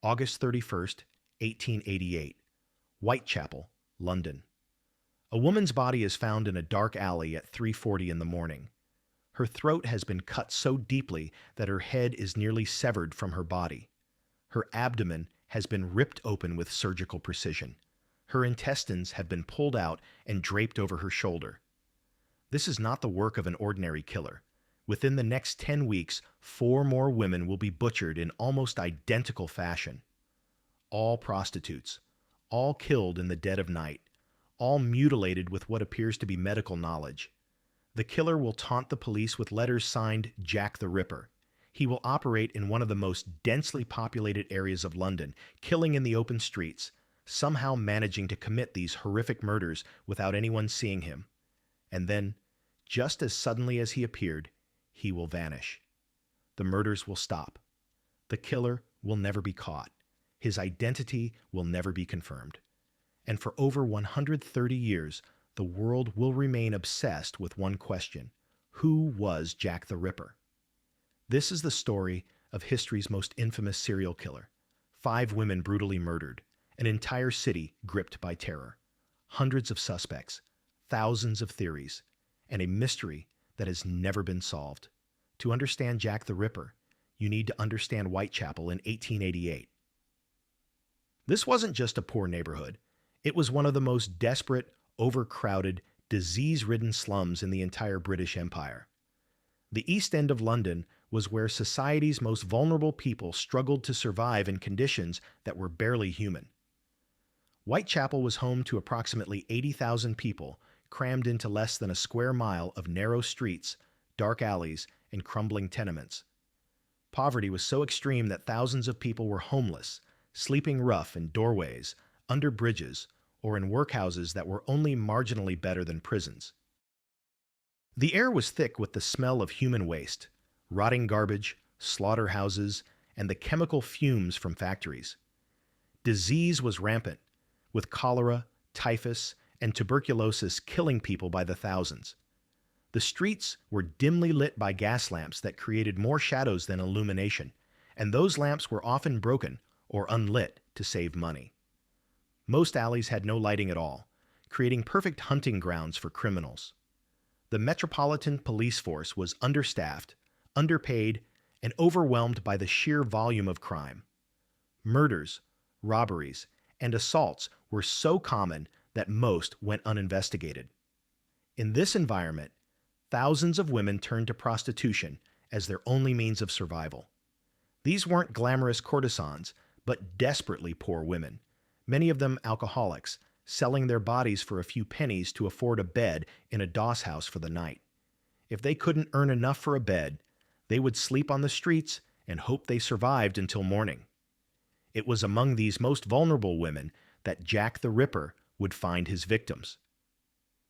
August 31st, 1888. Whitechapel, London. A woman's body is found in a dark alley at 3:40 in the morning. Her throat has been cut so deeply that her head is nearly severed from her body. Her abdomen has been ripped open with surgical precision. Her intestines have been pulled out and draped over her shoulder. This is not the work of an ordinary killer. Within the next 10 weeks, 4 more women will be butchered in almost identical fashion. All prostitutes, all killed in the dead of night, all mutilated with what appears to be medical knowledge. The killer will taunt the police with letters signed Jack the Ripper. He will operate in one of the most densely populated areas of London, killing in the open streets, somehow managing to commit these horrific murders without anyone seeing him. And then, just as suddenly as he appeared, he will vanish. The murders will stop. The killer will never be caught. His identity will never be confirmed. And for over 130 years, the world will remain obsessed with one question: who was Jack the Ripper? This is the story of history's most infamous serial killer. 5 women brutally murdered, an entire city gripped by terror, hundreds of suspects, thousands of theories, and a mystery that has never been solved. To understand Jack the Ripper, you need to understand Whitechapel in 1888. This wasn't just a poor neighborhood. It was one of the most desperate, overcrowded, disease-ridden slums in the entire British Empire. The East End of London was where society's most vulnerable people struggled to survive in conditions that were barely human. Whitechapel was home to approximately 80,000 people, crammed into less than a square mile of narrow streets, dark alleys, and crumbling tenements. Poverty was so extreme that thousands of people were homeless, sleeping rough in doorways, under bridges, or in workhouses that were only marginally better than prisons. The air was thick with the smell of human waste, rotting garbage, slaughterhouses, and the chemical fumes from factories. Disease was rampant, with cholera, typhus, and tuberculosis killing people by the thousands. The streets were dimly lit by gas lamps that created more shadows than illumination, and those lamps were often broken or unlit to save money. Most alleys had no lighting at all, creating perfect hunting grounds for criminals. The Metropolitan Police Force was understaffed, underpaid, and overwhelmed by the sheer volume of crime. Murders, robberies, and assaults were so common that most went uninvestigated. In this environment, thousands of women turned to prostitution as their only means of survival. These weren't glamorous courtesans, but desperately poor women, many of them alcoholics, selling their bodies for a few pennies to afford a bed in a doss house for the night. If they couldn't earn enough for a bed, they would sleep on the streets and hope they survived until morning. It was among these most vulnerable women that Jack the Ripper would find his victims.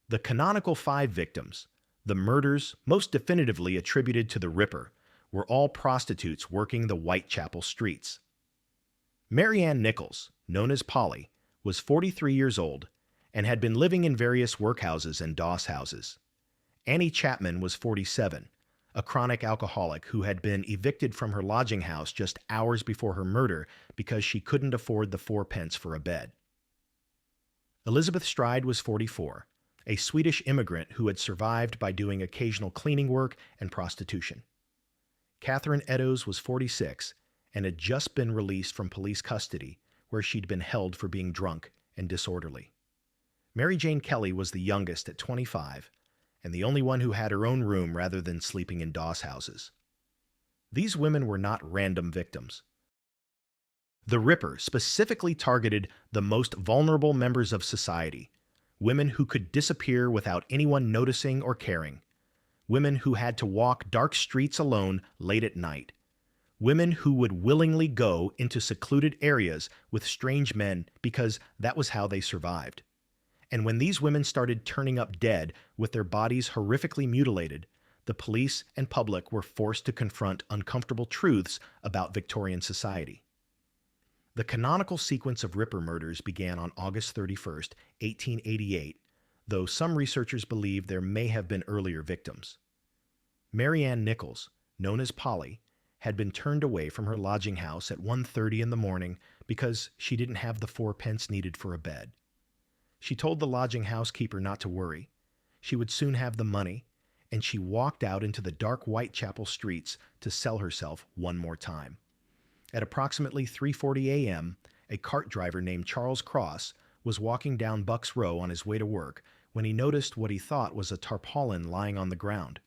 The canonical 5 victims, the murders most definitively attributed to the Ripper, were all prostitutes working the Whitechapel streets. Mary Ann Nichols, known as Polly, was 43 years old and had been living in various workhouses and doss houses. Annie Chapman was 47, a chronic alcoholic who had been evicted from her lodging house just hours before her murder because she couldn't afford the 4 pence for a bed. Elizabeth Stride was 44, a Swedish immigrant who had survived by doing occasional cleaning work and prostitution. Catherine Eddowes was 46 and had just been released from police custody, where she'd been held for being drunk and disorderly. Mary Jane Kelly was the youngest at 25, and the only one who had her own room rather than sleeping in doss houses. These women were not random victims. The Ripper specifically targeted the most vulnerable members of society, women who could disappear without anyone noticing or caring, women who had to walk dark streets alone late at night, women who would willingly go into secluded areas with strange men because that was how they survived. And when these women started turning up dead with their bodies horrifically mutilated, the police and public were forced to confront uncomfortable truths about Victorian society. The canonical sequence of Ripper murders began on August 31st, 1888, though some researchers believe there may have been earlier victims. Mary Ann Nichols, known as Polly, had been turned away from her lodging house at 1:30 in the morning because she didn't have the 4 pence needed for a bed. She told the lodging housekeeper not to worry. She would soon have the money, and she walked out into the dark Whitechapel streets to sell herself one more time. At approximately 3:40 a.m., a cart driver named Charles Cross was walking down Bucks Row on his way to work when he noticed what he thought was a tarpaulin lying on the ground.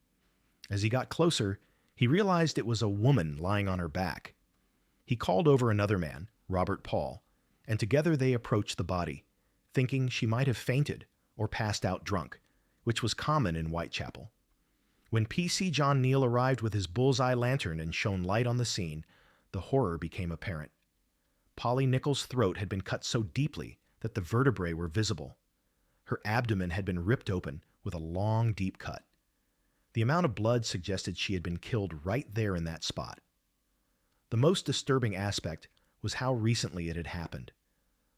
As he got closer, he realized it was a woman lying on her back. He called over another man, Robert Paul, and together they approached the body, thinking she might have fainted or passed out drunk, which was common in Whitechapel. When PC John Neal arrived with his bullseye lantern and shone light on the scene, the horror became apparent. Polly Nichols' throat had been cut so deeply that the vertebrae were visible. Her abdomen had been ripped open with a long, deep cut. The amount of blood suggested she had been killed right there in that spot. The most disturbing aspect was how recently it had happened.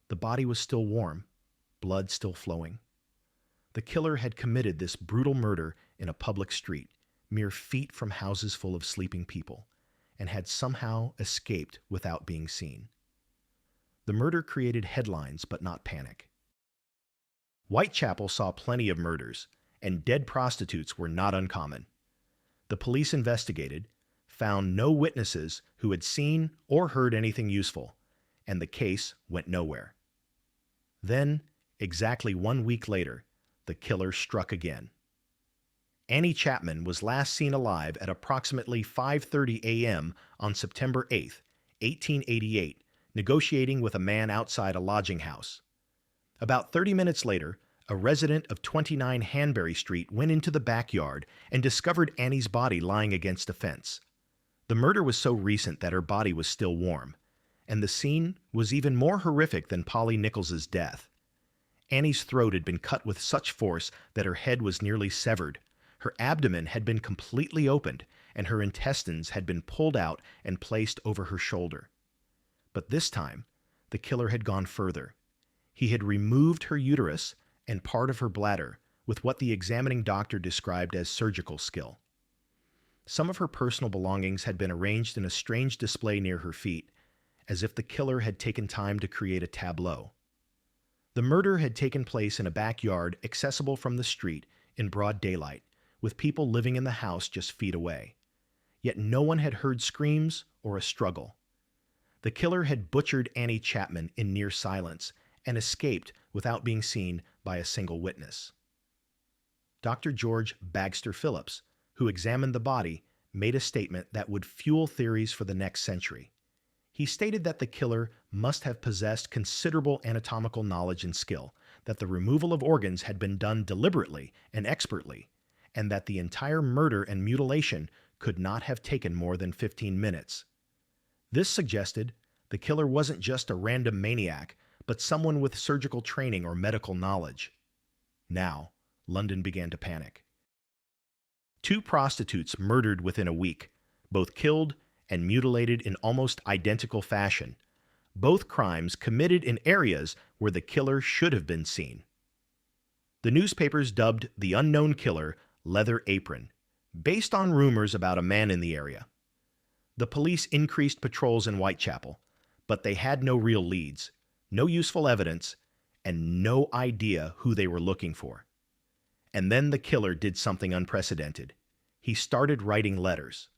The body was still warm, blood still flowing. The killer had committed this brutal murder in a public street, mere feet from houses full of sleeping people, and had somehow escaped without being seen. The murder created headlines but not panic. Whitechapel saw plenty of murders, and dead prostitutes were not uncommon. The police investigated, found no witnesses who had seen or heard anything useful, and the case went nowhere. Then, exactly 1 week later, the killer struck again. Annie Chapman was last seen alive at approximately 5:30 a.m. on September 8, 1888, negotiating with a man outside a lodging house. About 30 minutes later, a resident of 29 Hanbury Street went into the backyard and discovered Annie's body lying against a fence. The murder was so recent that her body was still warm, and the scene was even more horrific than Polly Nichols's death. Annie's throat had been cut with such force that her head was nearly severed. Her abdomen had been completely opened, and her intestines had been pulled out and placed over her shoulder. But this time, the killer had gone further. He had removed her uterus and part of her bladder with what the examining doctor described as surgical skill. Some of her personal belongings had been arranged in a strange display near her feet, as if the killer had taken time to create a tableau. The murder had taken place in a backyard accessible from the street in broad daylight, with people living in the house just feet away. Yet no one had heard screams or a struggle. The killer had butchered Annie Chapman in near silence and escaped without being seen by a single witness. Dr. George Bagster Phillips, who examined the body, made a statement that would fuel theories for the next century. He stated that the killer must have possessed considerable anatomical knowledge and skill, that the removal of organs had been done deliberately and expertly, and that the entire murder and mutilation could not have taken more than 15 minutes. This suggested the killer wasn't just a random maniac, but someone with surgical training or medical knowledge. Now, London began to panic. 2 prostitutes murdered within a week, both killed and mutilated in almost identical fashion, both crimes committed in areas where the killer should have been seen. The newspapers dubbed the unknown killer Leather Apron, based on rumors about a man in the area. The police increased patrols in Whitechapel, but they had no real leads, no useful evidence, and no idea who they were looking for. And then the killer did something unprecedented. He started writing letters.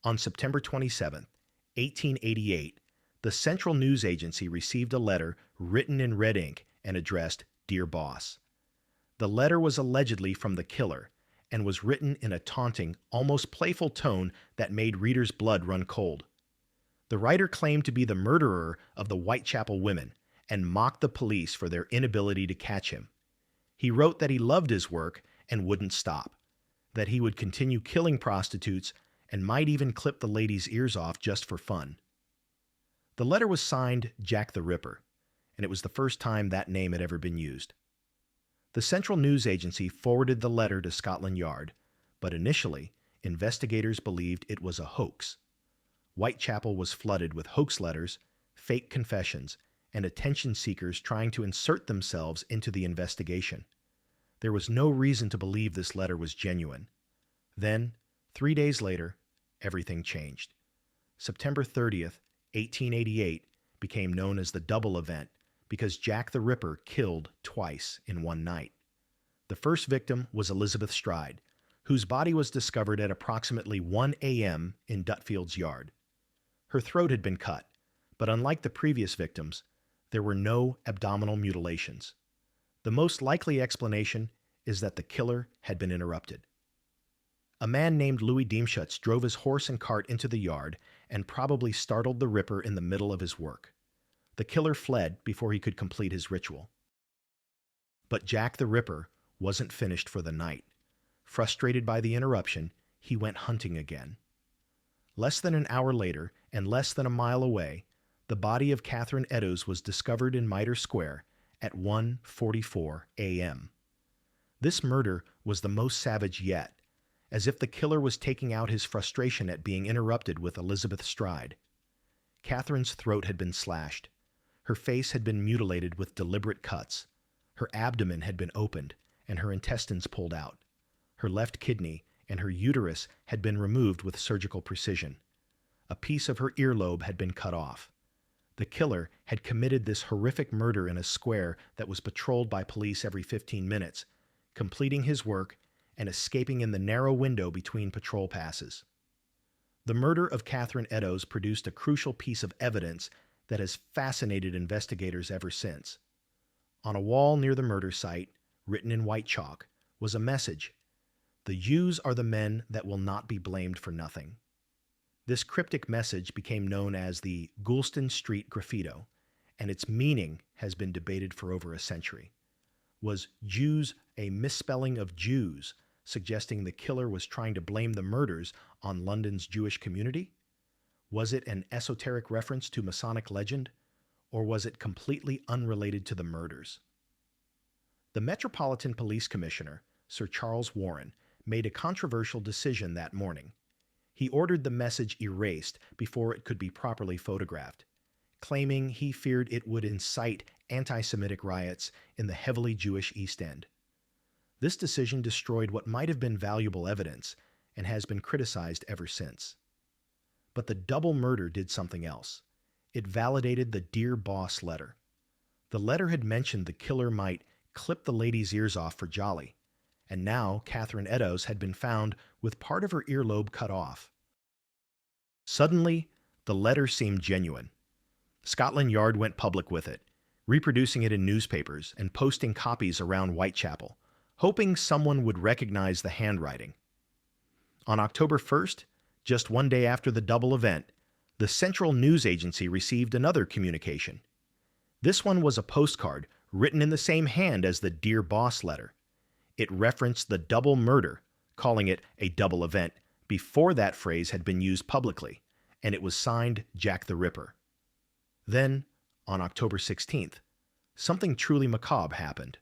On September 27, 1888, the Central News Agency received a letter written in red ink and addressed Dear Boss. The letter was allegedly from the killer and was written in a taunting, almost playful tone that made readers' blood run cold. The writer claimed to be the murderer of the Whitechapel women and mocked the police for their inability to catch him. He wrote that he loved his work and wouldn't stop, that he would continue killing prostitutes and might even clip the ladies' ears off just for fun. The letter was signed Jack the Ripper, and it was the first time that name had ever been used. The Central News Agency forwarded the letter to Scotland Yard, but initially, investigators believed it was a hoax. Whitechapel was flooded with hoax letters, fake confessions, and attention seekers trying to insert themselves into the investigation. There was no reason to believe this letter was genuine. Then, 3 days later, everything changed. September 30th, 1888, became known as the double event because Jack the Ripper killed twice in one night. The first victim was Elizabeth Stride, whose body was discovered at approximately 1 a.m. in Dutfield's yard. Her throat had been cut, but unlike the previous victims, there were no abdominal mutilations. The most likely explanation is that the killer had been interrupted. A man named Louis Diemschutz drove his horse and cart into the yard and probably startled the Ripper in the middle of his work. The killer fled before he could complete his ritual. But Jack the Ripper wasn't finished for the night. Frustrated by the interruption, he went hunting again. Less than an hour later, and less than a mile away, the body of Catherine Eddowes was discovered in Mitre Square at 1:44 a.m. This murder was the most savage yet, as if the killer was taking out his frustration at being interrupted with Elizabeth Stride. Catherine's throat had been slashed. Her face had been mutilated with deliberate cuts. Her abdomen had been opened, and her intestines pulled out. Her left kidney and her uterus had been removed with surgical precision. A piece of her earlobe had been cut off. The killer had committed this horrific murder in a square that was patrolled by police every 15 minutes, completing his work and escaping in the narrow window between patrol passes. The murder of Catherine Eddowes produced a crucial piece of evidence that has fascinated investigators ever since. On a wall near the murder site, written in white chalk, was a message: "The Jews are the men that will not be blamed for nothing." This cryptic message became known as the Goulston Street Graffito, and its meaning has been debated for over a century. Was Jews a misspelling of Jews, suggesting the killer was trying to blame the murders on London's Jewish community? Was it an esoteric reference to Masonic legend, or was it completely unrelated to the murders? The Metropolitan Police Commissioner, Sir Charles Warren, made a controversial decision that morning. He ordered the message erased before it could be properly photographed, claiming he feared it would incite anti-Semitic riots in the heavily Jewish East End. This decision destroyed what might have been valuable evidence and has been criticized ever since. But the double murder did something else. It validated the Dear Boss letter. The letter had mentioned the killer might clip the lady's ears off for jolly, and now Catherine Eddowes had been found with part of her earlobe cut off. Suddenly, the letter seemed genuine. Scotland Yard went public with it, reproducing it in newspapers and posting copies around Whitechapel, hoping someone would recognize the handwriting. On October 1st, just one day after the double event, the Central News Agency received another communication. This one was a postcard written in the same hand as the Dear Boss letter. It referenced the double murder, calling it a double event before that phrase had been used publicly, and it was signed Jack the Ripper. Then, on October 16th, something truly macabre happened.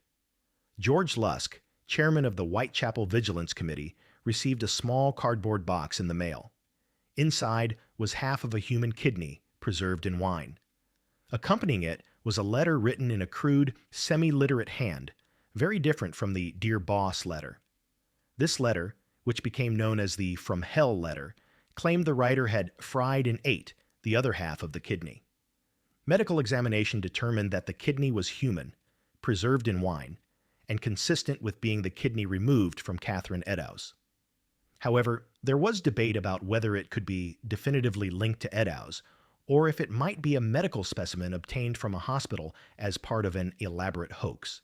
George Lusk, chairman of the Whitechapel Vigilance Committee, received a small cardboard box in the mail. Inside was half of a human kidney preserved in wine. Accompanying it was a letter written in a crude, semi-literate hand, very different from the Dear Boss letter. This letter, which became known as the From Hell letter, claimed the writer had fried and ate the other half of the kidney. Medical examination determined that the kidney was human, preserved in wine, and consistent with being the kidney removed from Catherine Eddowes. However, there was debate about whether it could be definitively linked to Eddowes, or if it might be a medical specimen obtained from a hospital as part of an elaborate hoax.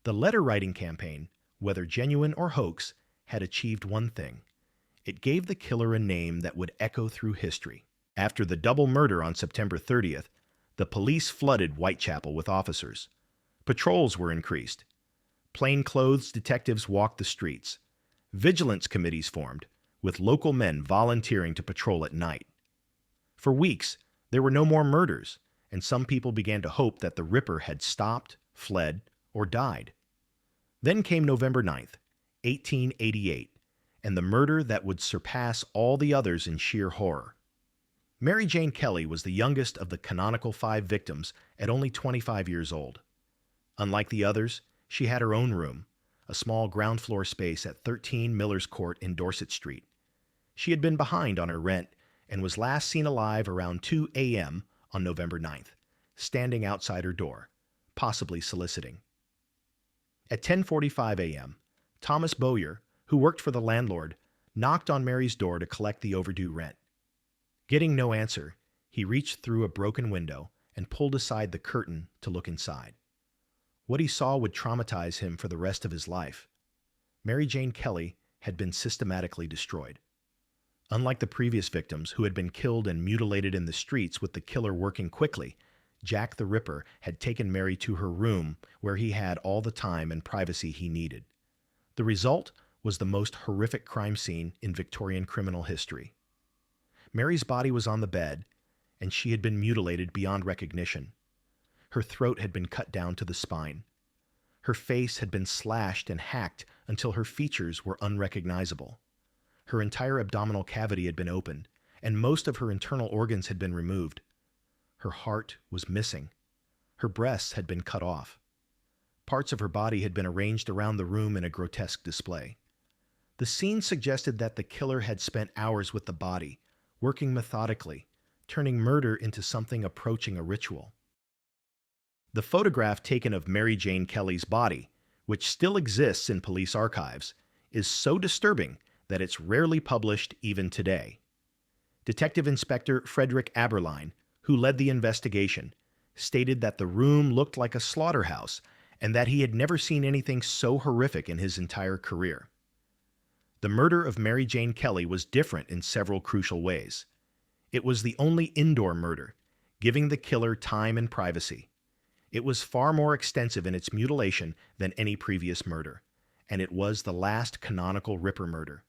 The letter-writing campaign, whether genuine or hoax, had achieved one thing. It gave the killer a name that would echo through history. After the double murder on September 30th, the police flooded Whitechapel with officers. Patrols were increased. Plainclothes detectives walked the streets. Vigilance committees formed, with local men volunteering to patrol at night. For weeks, there were no more murders, and some people began to hope that the Ripper had stopped, fled, or died. Then came November 9th, 1888, and the murder that would surpass all the others in sheer horror. Mary Jane Kelly was the youngest of the canonical 5 victims at only 25 years old. Unlike the others, she had her own room, a small ground floor space at 13 Miller's Court in Dorset Street. She had been behind on her rent and was last seen alive around 2 a.m. on November 9th, standing outside her door, possibly soliciting. At 10:45 a.m., Thomas Bowyer, who worked for the landlord, knocked on Mary's door to collect the overdue rent. Getting no answer, he reached through a broken window and pulled aside the curtain to look inside. What he saw would traumatize him for the rest of his life. Mary Jane Kelly had been systematically destroyed. Unlike the previous victims, who had been killed and mutilated in the streets with the killer working quickly, Jack the Ripper had taken Mary to her room where he had all the time and privacy he needed. The result was the most horrific crime scene in Victorian criminal history. Mary's body was on the bed, and she had been mutilated beyond recognition. Her throat had been cut down to the spine. Her face had been slashed and hacked until her features were unrecognizable. Her entire abdominal cavity had been opened, and most of her internal organs had been removed. Her heart was missing. Her breasts had been cut off. Parts of her body had been arranged around the room in a grotesque display. The scene suggested that the killer had spent hours with the body, working methodically, turning murder into something approaching a ritual. The photograph taken of Mary Jane Kelly's body, which still exists in police archives, is so disturbing that it's rarely published even today. Detective Inspector Frederick Aberline, who led the investigation, stated that the room looked like a slaughterhouse and that he had never seen anything so horrific in his entire career. The murder of Mary Jane Kelly was different in several crucial ways. It was the only indoor murder, giving the killer time and privacy. It was far more extensive in its mutilation than any previous murder, and it was the last canonical Ripper murder.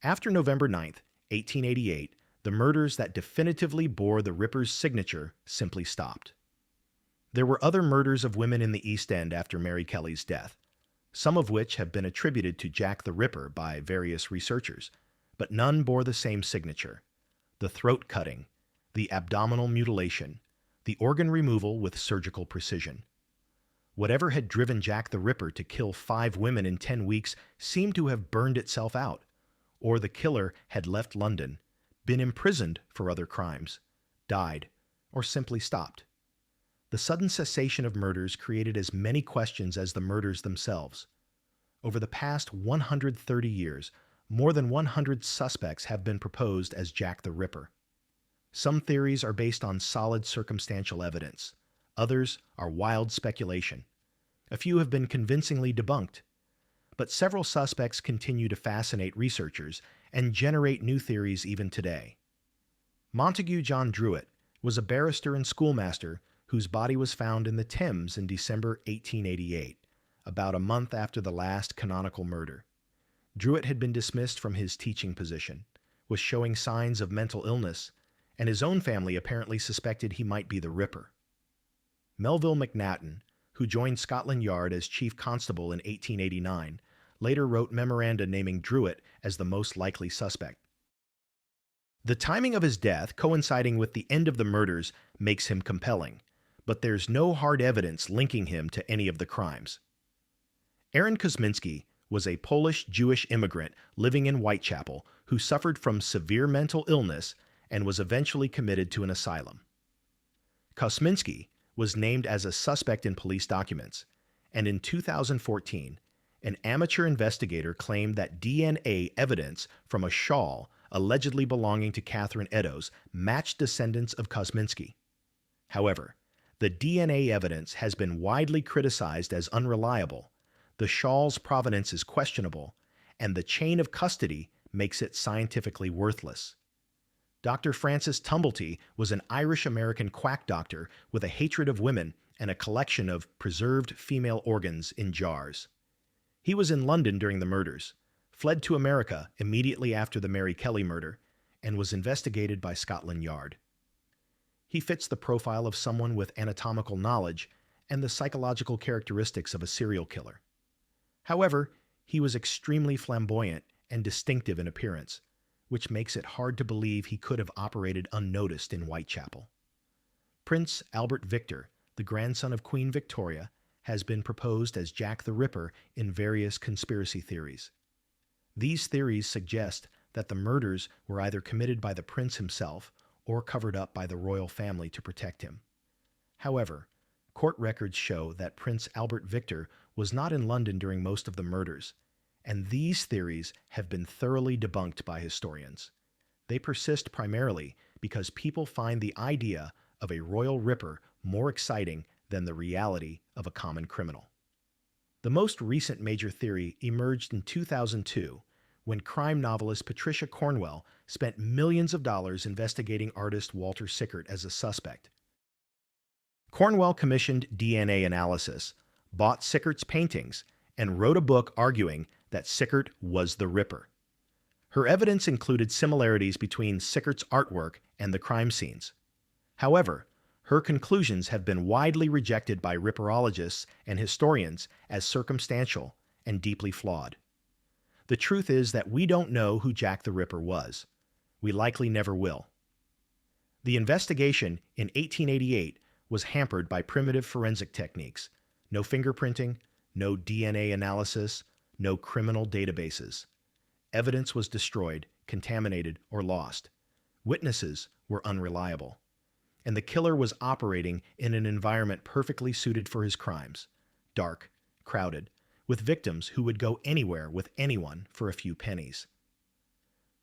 After November 9th, 1888, the murders that definitively bore the Ripper's signature simply stopped. There were other murders of women in the East End after Mary Kelly's death, some of which have been attributed to Jack the Ripper by various researchers, but none bore the same signature: the throat cutting, the abdominal mutilation, the organ removal with surgical precision. Whatever had driven Jack the Ripper to kill 5 women in 10 weeks seemed to have burned itself out, or the killer had left London, been imprisoned for other crimes, died, or simply stopped. The sudden cessation of murders created as many questions as the murders themselves. Over the past 130 years, more than 100 suspects have been proposed as Jack the Ripper. Some theories are based on solid circumstantial evidence. Others are wild speculation. A few have been convincingly debunked. But several suspects continue to fascinate researchers and generate new theories even today. Montague John Druitt was a barrister and schoolmaster whose body was found in the Thames in December 1888, about a month after the last canonical murder. Druitt had been dismissed from his teaching position, was showing signs of mental illness, and his own family apparently suspected he might be the Ripper. Melville McNaughton, who joined Scotland Yard as chief constable in 1889, later wrote memoranda naming Druitt as the most likely suspect. The timing of his death, coinciding with the end of the murders, makes him compelling, but there's no hard evidence linking him to any of the crimes. Aaron Kosminski was a Polish-Jewish immigrant living in Whitechapel who suffered from severe mental illness and was eventually committed to an asylum. Kosminski was named as a suspect in police documents, and in 2014, an amateur investigator claimed that DNA evidence from a shawl allegedly belonging to Catherine Eddowes matched descendants of Kosminski. However, the DNA evidence has been widely criticized as unreliable, the shawl's provenance is questionable, and the chain of custody makes it scientifically worthless. Dr. Francis Tumblety was an Irish-American quack doctor with a hatred of women and a collection of preserved female organs in jars. He was in London during the murders, fled to America immediately after the Mary Kelly murder, and was investigated by Scotland Yard. He fits the profile of someone with anatomical knowledge and the psychological characteristics of a serial killer. However, he was extremely flamboyant and distinctive in appearance, which makes it hard to believe he could have operated unnoticed in Whitechapel. Prince Albert Victor, the grandson of Queen Victoria, has been proposed as Jack the Ripper in various conspiracy theories. These theories suggest that the murders were either committed by the prince himself or covered up by the royal family to protect him. However, court records show that Prince Albert Victor was not in London during most of the murders, and these theories have been thoroughly debunked by historians. They persist primarily because people find the idea of a royal ripper more exciting than the reality of a common criminal. The most recent major theory emerged in 2002 when crime novelist Patricia Cornwell spent millions of dollars investigating artist Walter Sickert as a suspect. Cornwell commissioned DNA analysis, bought Sickert's paintings, and wrote a book arguing that Sickert was the Ripper. Her evidence included similarities between Sickert's artwork and the crime scenes. However, her conclusions have been widely rejected by ripperologists and historians as circumstantial and deeply flawed. The truth is that we don't know who Jack the Ripper was. We likely never will. The investigation in 1888 was hampered by primitive forensic techniques: no fingerprinting, no DNA analysis, no criminal databases. Evidence was destroyed, contaminated, or lost. Witnesses were unreliable. And the killer was operating in an environment perfectly suited for his crimes: dark, crowded, with victims who would go anywhere with anyone for a few pennies.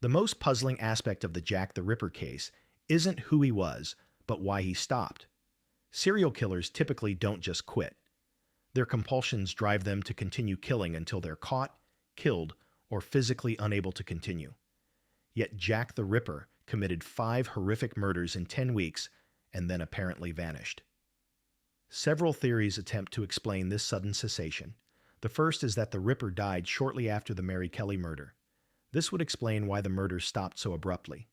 The most puzzling aspect of the Jack the Ripper case isn't who he was, but why he stopped. Serial killers typically don't just quit. Their compulsions drive them to continue killing until they're caught, killed, or physically unable to continue. Yet Jack the Ripper committed 5 horrific murders in 10 weeks and then apparently vanished. Several theories attempt to explain this sudden cessation. The first is that the Ripper died shortly after the Mary Kelly murder. This would explain why the murder stopped so abruptly.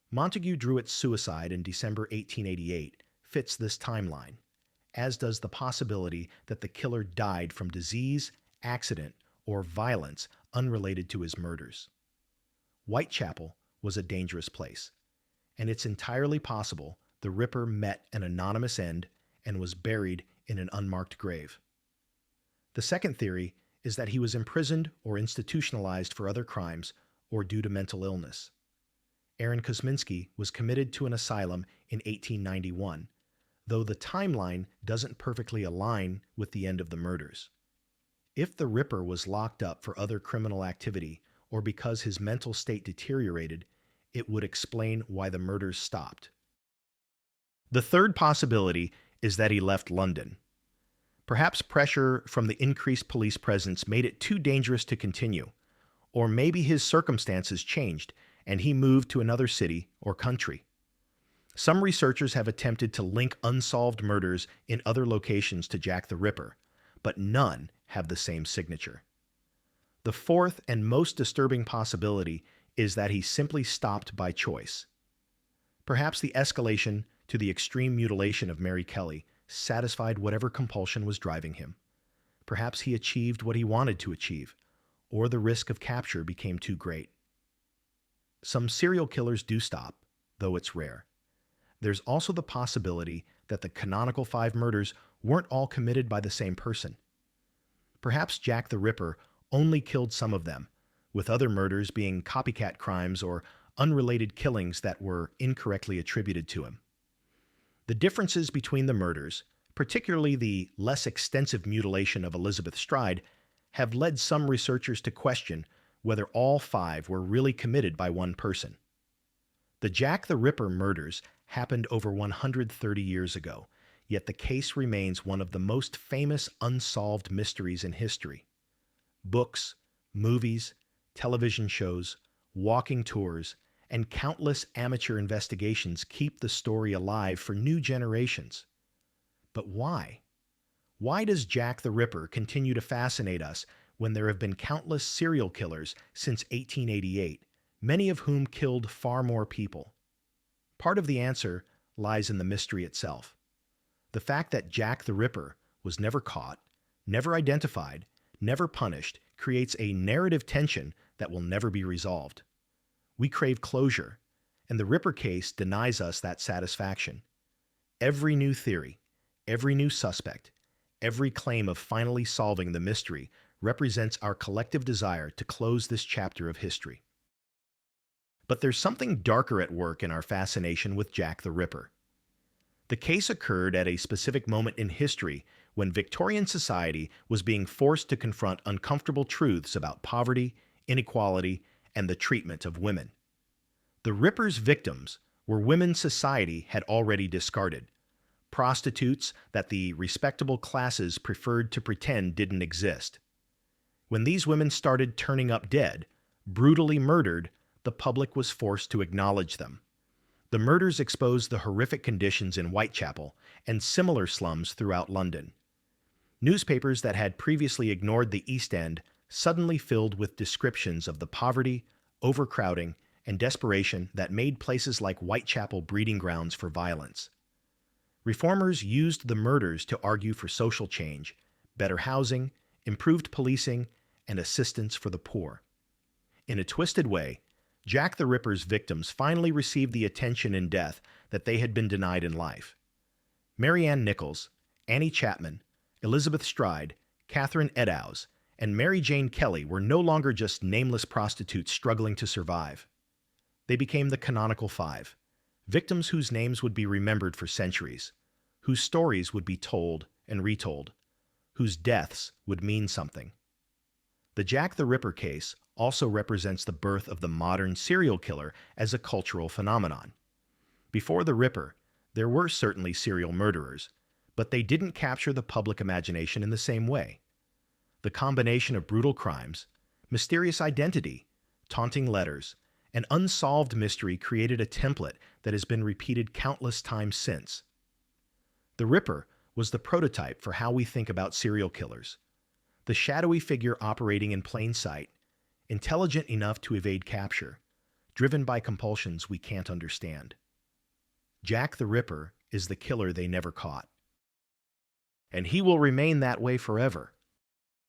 Montague Druitt's suicide in December 1888 fits this timeline, as does the possibility that the killer died from disease, accident, or violence unrelated to his murders. Whitechapel was a dangerous place, and it's entirely possible the Ripper met an anonymous end and was buried in an unmarked grave. The second theory is that he was imprisoned or institutionalized for other crimes or due to mental illness. Aaron Kosminski was committed to an asylum in 1891, though the timeline doesn't perfectly align with the end of the murders. If the Ripper was locked up for other criminal activity or because his mental state deteriorated, it would explain why the murders stopped. The third possibility is that he left London. Perhaps pressure from the increased police presence made it too dangerous to continue, or maybe his circumstances changed and he moved to another city or country. Some researchers have attempted to link unsolved murders in other locations to Jack the Ripper, but none have the same signature. The fourth and most disturbing possibility is that he simply stopped by choice. Perhaps the escalation to the extreme mutilation of Mary Kelly satisfied whatever compulsion was driving him. Perhaps he achieved what he wanted to achieve, or the risk of capture became too great. Some serial killers do stop, though it's rare. There's also the possibility that the canonical 5 murders weren't all committed by the same person. Perhaps Jack the Ripper only killed some of them, with other murders being copycat crimes or unrelated killings that were incorrectly attributed to him. The differences between the murders, particularly the less extensive mutilation of Elizabeth Stride, have led some researchers to question whether all 5 were really committed by one person. The Jack the Ripper murders happened over 130 years ago, yet the case remains one of the most famous unsolved mysteries in history. Books, movies, television shows, walking tours, and countless amateur investigations keep the story alive for new generations. But why? Why does Jack the Ripper continue to fascinate us when there have been countless serial killers since 1888, many of whom killed far more people? Part of the answer lies in the mystery itself. The fact that Jack the Ripper was never caught, never identified, never punished creates a narrative tension that will never be resolved. We crave closure, and the Ripper case denies us that satisfaction. Every new theory, every new suspect, every claim of finally solving the mystery represents our collective desire to close this chapter of history. But there's something darker at work in our fascination with Jack the Ripper. The case occurred at a specific moment in history when Victorian society was being forced to confront uncomfortable truths about poverty, inequality, and the treatment of women. The Ripper's victims were women society had already discarded, prostitutes that the respectable classes preferred to pretend didn't exist. When these women started turning up dead, brutally murdered, the public was forced to acknowledge them. The murders exposed the horrific conditions in Whitechapel and similar slums throughout London. Newspapers that had previously ignored the East End suddenly filled with descriptions of the poverty, overcrowding, and desperation that made places like Whitechapel breeding grounds for violence. Reformers used the murders to argue for social change, better housing, improved policing, and assistance for the poor. In a twisted way, Jack the Ripper's victims finally received the attention in death that they had been denied in life. Mary Ann Nichols, Annie Chapman, Elizabeth Stride, Catherine Eddowes, and Mary Jane Kelly were no longer just nameless prostitutes struggling to survive. They became the canonical five, victims whose names would be remembered for centuries, whose stories would be told and retold, whose deaths would mean something. The Jack the Ripper case also represents the birth of the modern serial killer as a cultural phenomenon. Before the Ripper, there were certainly serial murderers, but they didn't capture the public imagination in the same way. The combination of brutal crimes, mysterious identity, taunting letters, and unsolved mystery created a template that has been repeated countless times since. The Ripper was the prototype for how we think about serial killers. The shadowy figure operating in plain sight, intelligent enough to evade capture, driven by compulsions we can't understand. Jack the Ripper is the killer they never caught. And he will remain that way forever.